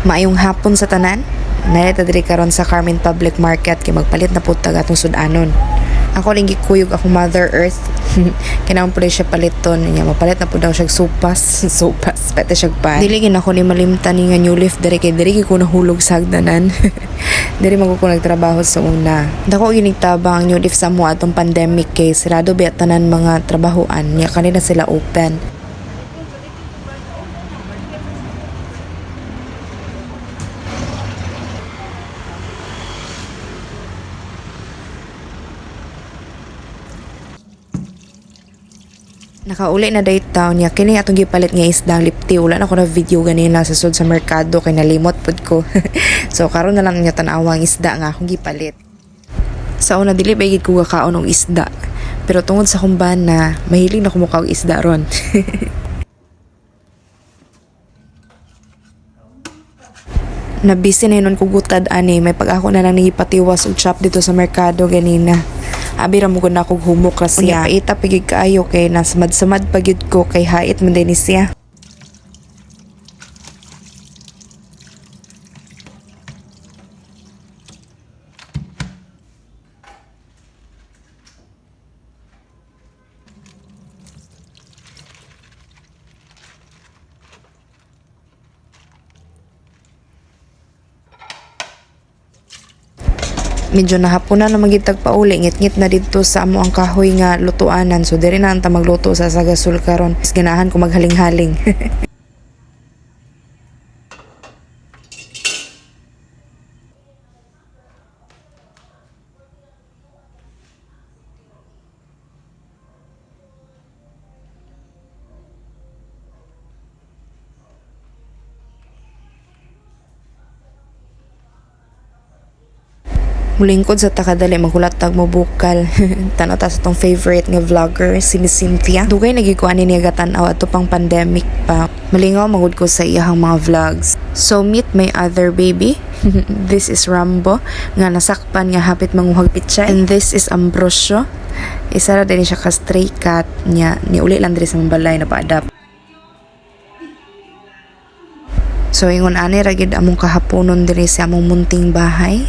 Maayong hapon sa tanan. Narita diri karon sa Carmen Public Market kay magpalit na pud tag atong sudanon. Ako ring gikuyog akong Mother Earth. Kinahanglan pud siya paliton niya. Mapalit na pud daw siya supas. Supas. Pwede siya pan. Dili gid ako ni malimtan ni nga new leaf diri kay diri ko nahulog sa hagdanan. Diri magko nagtrabaho sa una. Dako ginigtabang ang new leaf sa mo atong pandemic kay sirado biya tanan mga trabahoan. Nya kanina sila open. Nakauli na day town niya kini atong gipalit nga isdang lipti wala na ko na video ganina sa sud sa merkado kay nalimot pud ko. So karon na lang niya tan-awa ang isda nga akong gipalit. Sa una dili ba gid ko kakaon og isda. Pero tungod sa kumbana, mahilig na kumukaw og isda ron. Nabisi na yun kugutad ani may pag ako na lang nagipatiwas og shop dito sa merkado ganina. Abi ra mo gud na kog humok ra siya. Ita pigig kaayo kay nasmad-samad pagyud ko kay hait man din siya. Medyo nahapunan na magitag pauli ngit-ngit na dito sa amo ang kahoy nga lutuanan so diri na anta magluto sa sagasol karon is ganahan ko maghaling-haling. Mulingkod sa takadali maghulatag mo bukal. Tanaw ta sa tong favorite nga vlogger si Miss Cynthia. Dugay nagikuan ni gatan-aw ato pang pandemic pa. Malingaw magud ko sa iyang mga vlogs. So meet my other baby. This is Rambo nga nasakpan nga hapit manguhag pitsa. And this is Ambrosio. Isa ra din siya ka stray cat niya. Niuli lang diri sa balay na paadap. So ingon ani ra gid among kahaponon diri sa among munting bahay.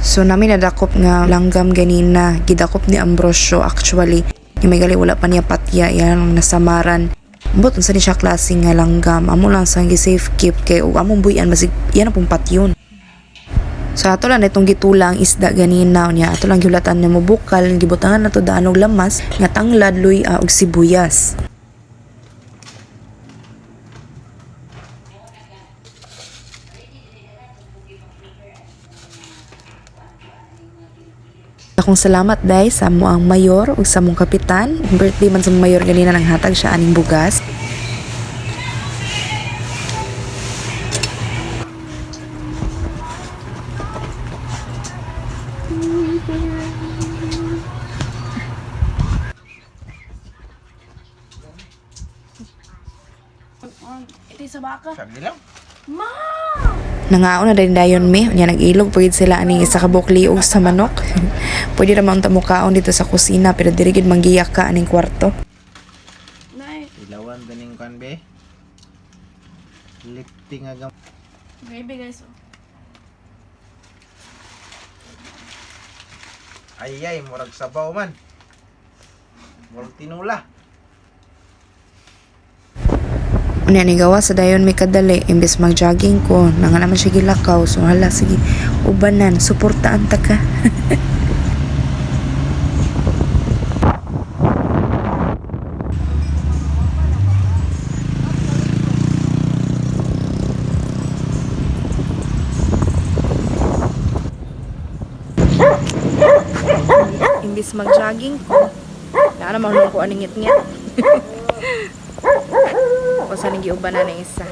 So namin nadakop nga langgam ganina, gidakop ni Ambrosio actually. Yung may gali wala pa niya patya, yan ang nasamaran. But unsa ni siya klase nga langgam, amo lang sang gi-safe keep kay ug among buyan masig yan ang pong patyon. So ato lang itong gitulang isda ganina niya, ato lang gihulatan niya mo bukal, gibutangan na to daan og lamas, nga tanglad, luya ug sibuyas. Akong salamat dai sa mo ang mayor ug sa mong kapitan. Birthday man sa mayor ganina nang hatag siya aning bugas. Ito sa baka. Sabi lang. Ma! Nangaon na din dayon me, nya nag-ilog pagid sila aning isa ka bukliog sa manok. Pwede ra man ta mukaon dito sa kusina pero diri gid manggiyak ka aning kwarto. Nay, Ilawan ganing kan be. Lifting agam. baby guys. Ayay, murag sabaw man. Murag tinula. Unya ni gawa sa dayon may kadali imbes mag-jogging ko nanga naman siya gilakaw so hala sige ubanan suportaan ta ka. Imbes mag-jogging ko na naman ko aning ngit-ngit. O sa nang giuban na isa.